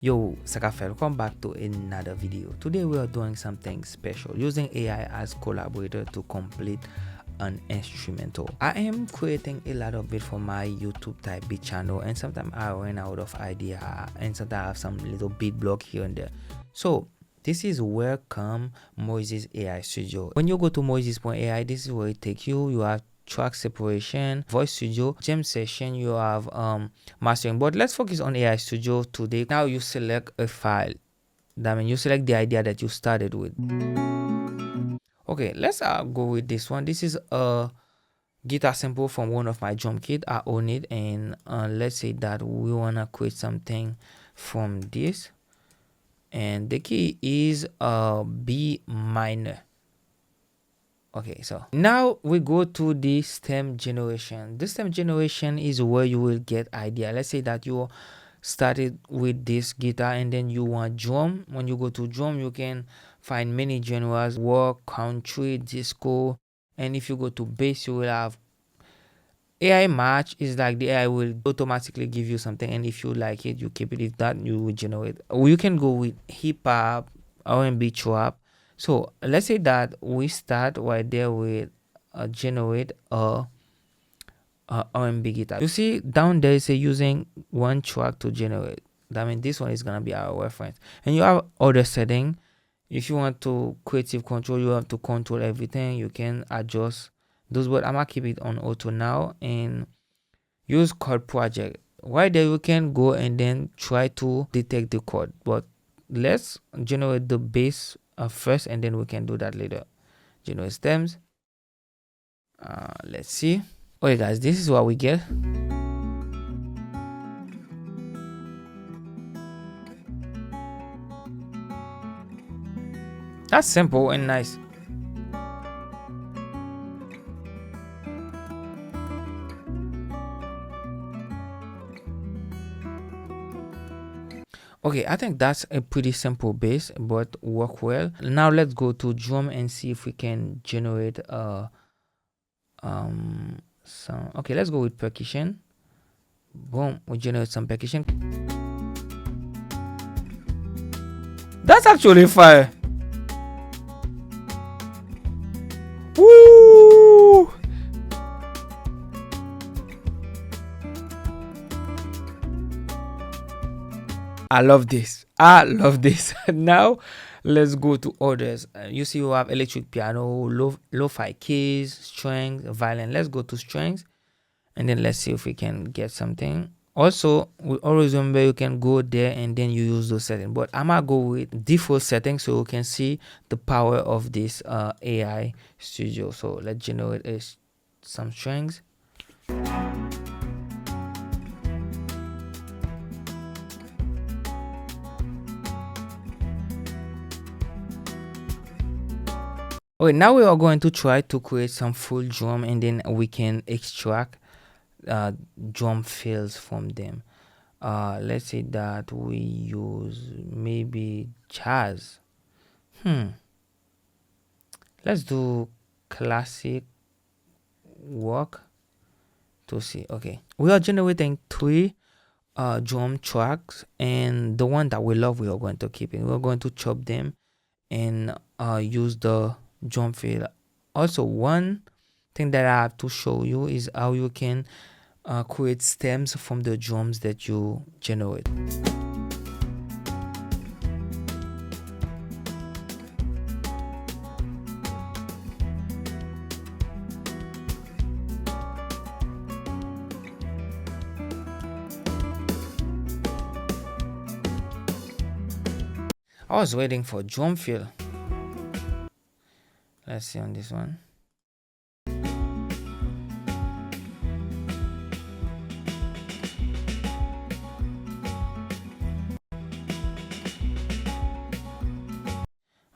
Yo, Sakafe, welcome back to another video. Today we are doing something special using AI as collaborator to complete an instrumental. I am creating a lot of it for my YouTube type beat channel, and sometimes I run out of idea and sometimes I have some little beat block here and there. So this is where come Moises AI Studio. When you go to moises.ai, this is where it takes you. You have track separation, voice studio, jam session, you have mastering. But let's focus on AI Studio today. Now you select a file. That means you select the idea that you started with. Okay, let's go with this one. This is a guitar sample from one of my drum kit. I own it, and let's say that we wanna create something from this, and the key is B minor. Okay, so now we go to the stem generation. The stem generation is where you will get idea. Let's say that you started with this guitar and then you want drum. When you go to drum, you can find many genres: rock, country, disco. And if you go to bass, you will have AI match. Is like the AI will automatically give you something, and if you like it, you keep it. If not, you will generate. Or you can go with hip hop, R&B, trap. So let's say that we start right there with generate a R&B guitar. You see down there, say using one track to generate. That means this one is gonna be our reference. And you have other setting. If you want to creative control, you have to control everything. You can adjust those, but I'm gonna keep it on auto now and use chord project. Right there, you can go and then try to detect the chord. But let's generate the bass first, and then we can do that later. Generate stems. Let's see. Okay guys, this is what we get. That's simple and nice. Okay, I think that's a pretty simple bass, but work well. Now let's go to drum and see if we can generate some. Okay, let's go with percussion. Boom, we generate some percussion. That's actually fire. Woo! I love this. I love this. Now let's go to others. You see, you have electric piano, lo-fi keys, strings, violin. Let's go to strings, and then let's see if we can get something. Also, we always remember you can go there and then you use those settings. But I'm gonna go with default settings so you can see the power of this AI Studio. So let's generate some strings. Okay, now we are going to try to create some full drum, and then we can extract drum fills from them. Let's say that we use maybe jazz. Let's do classic rock to see. Okay, we are generating 3 drum tracks, and the one that we love, we are going to keep it. We're going to chop them and use the drum fill. Also, one thing that I have to show you is how you can create stems from the drums that you generate. I was waiting for drum fill. Let's see on this one.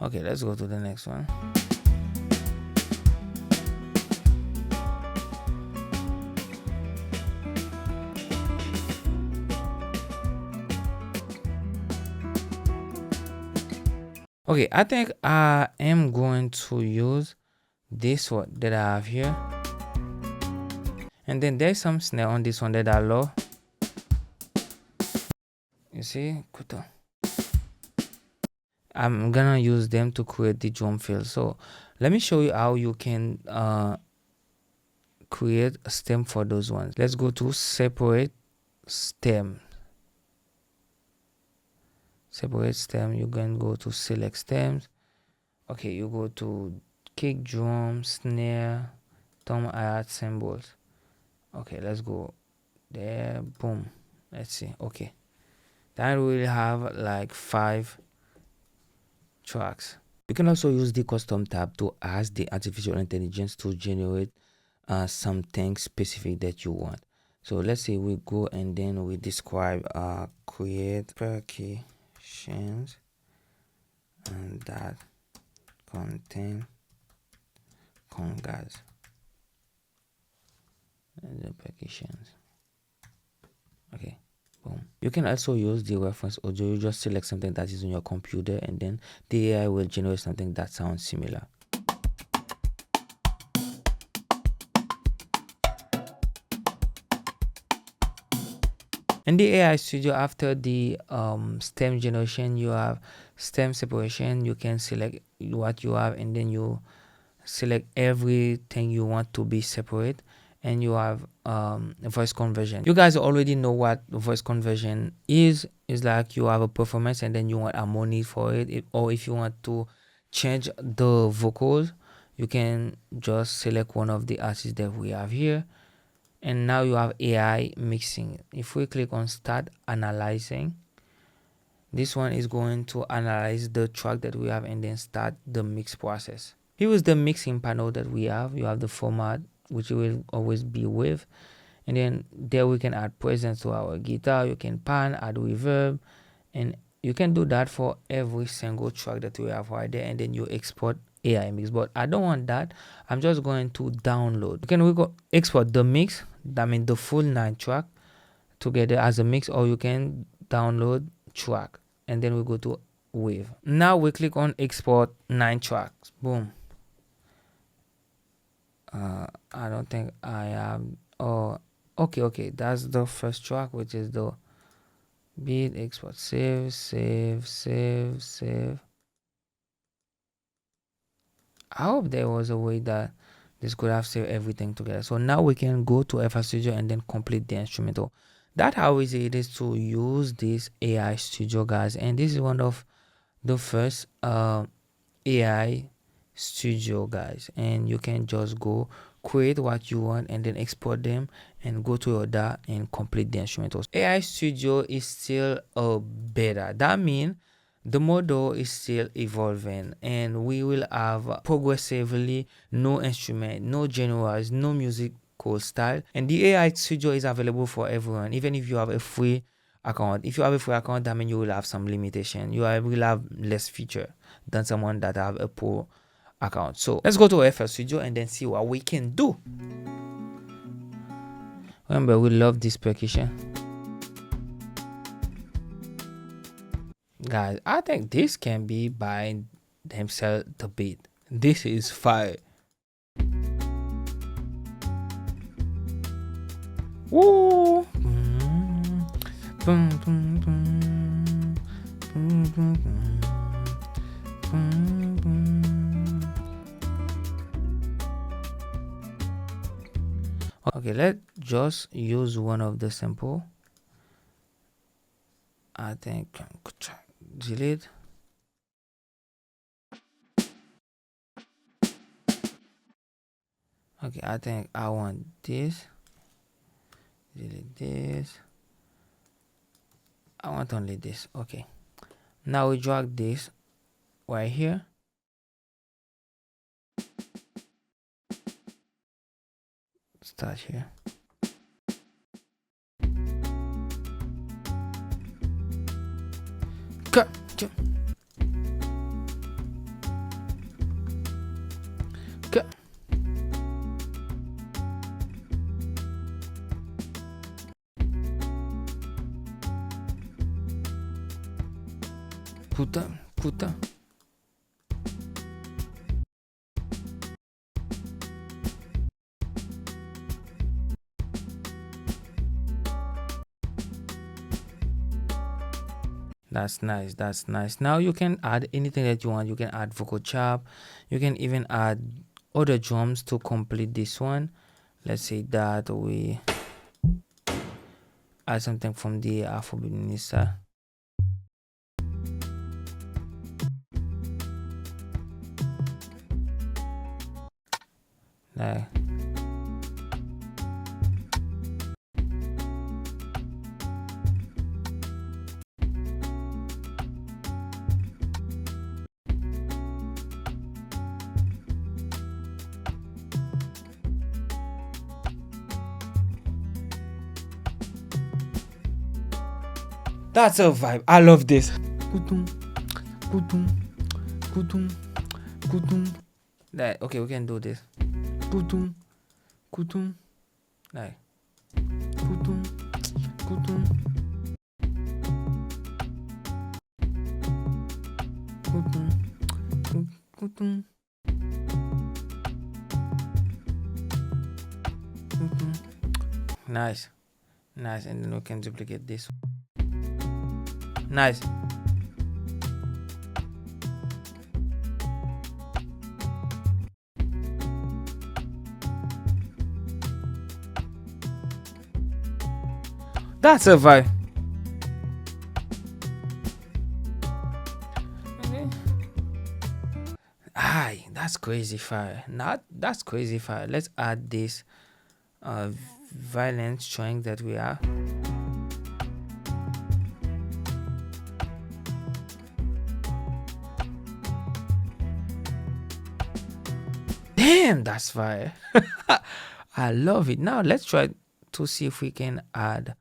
Okay, let's go to the next one. Okay, I think I am going to use this one that I have here, and then there's some snare on this one that I love. You see, I'm gonna use them to create the drum fill. So let me show you how you can create a stem for those ones. Let's go to separate stem. Separate stem. You can go to select stems. Okay, you go to kick, drum, snare, tom, hi-hat, cymbals. Okay, let's go there. Boom. Let's see. Okay, that will have like 5 tracks. You can also use the custom tab to ask the artificial intelligence to generate something specific that you want. So let's say we go and then we describe create percussions and that contain congas and the percussions. Okay, boom. You can also use the reference audio. You just select something that is on your computer and then the AI will generate something that sounds similar. In the AI studio, after the stem generation, you have stem separation. You can select what you have and then you select everything you want to be separate, and you have voice conversion. You guys already know what voice conversion is. It's like you have a performance and then you want harmony for it, or if you want to change the vocals, you can just select one of the artists that we have here, and now you have AI mixing. If we click on start analyzing, this one is going to analyze the track that we have and then start the mix process. Here is the mixing panel that we have. You have the format, which you will always be with, and then there we can add presence to our guitar. You can pan, add reverb, and you can do that for every single track that we have right there, and then you export AI mix. But I don't want that. I'm just going to download. We go export the mix, that means the full 9 track together as a mix, or you can download track and then we go to wave. Now we click on export 9 tracks. Boom. I don't think I have. Oh, okay, that's the first track, which is the beat. Export, save. I hope there was a way that this could have saved everything together. So now we can go to FL Studio and then complete the instrumental. That's how easy it is to use this AI Studio, guys. And this is one of the first AI Studio, guys. And you can just go create what you want and then export them and go to your DAW and complete the instrumentals. AI Studio is still a beta. That means the model is still evolving, and we will have progressively no instrument, no genres, no musical style, and the AI Studio is available for everyone, even if you have a free account. If you have a free account, that means you will have some limitation. You will have less feature than someone that have a pro account. So let's go to FL Studio and then see what we can do. Remember, we love this percussion. Guys, I think this can be by themselves the beat. This is fire. Woo! Okay, let's just use one of the sample. I think delete. Okay, I think I want this. Delete this. I want only this. Okay, now we drag this right here. Start here. Cut. Puta. That's nice. That's nice. Now you can add anything that you want. You can add vocal chop. You can even add other drums to complete this one. Let's say that we add something from the Afrobeat minister. Like, that's a vibe. I love this. Kutum, kutum, kutum, kutum. Like, okay, we can do this. Kutum, kutum. Like, kutum, kutum, kutum, kutum, kutum. Nice, nice. And then we can duplicate this. Nice. That's a vibe. Aye, that's crazy fire. Not that's crazy fire. Let's add this violent string that we have. Damn, that's fire. I love it. Now let's try to see if we can add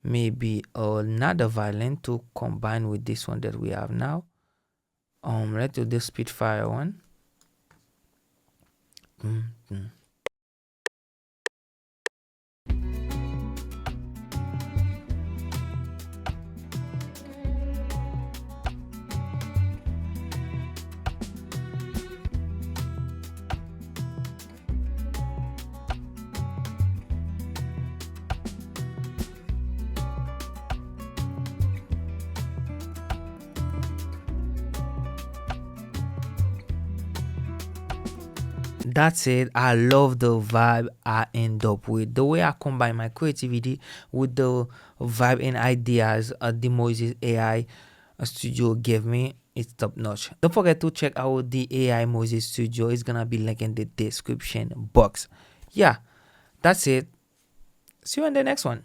maybe another violin to combine with this one that we have now. Let's do the Spitfire one. That's it. I love the vibe I end up with. The way I combine my creativity with the vibe and ideas the Moises AI studio gave me, it's top notch. Don't forget to check out the AI Moises studio. It's gonna be linked in the description box. Yeah, that's it. See you in the next one.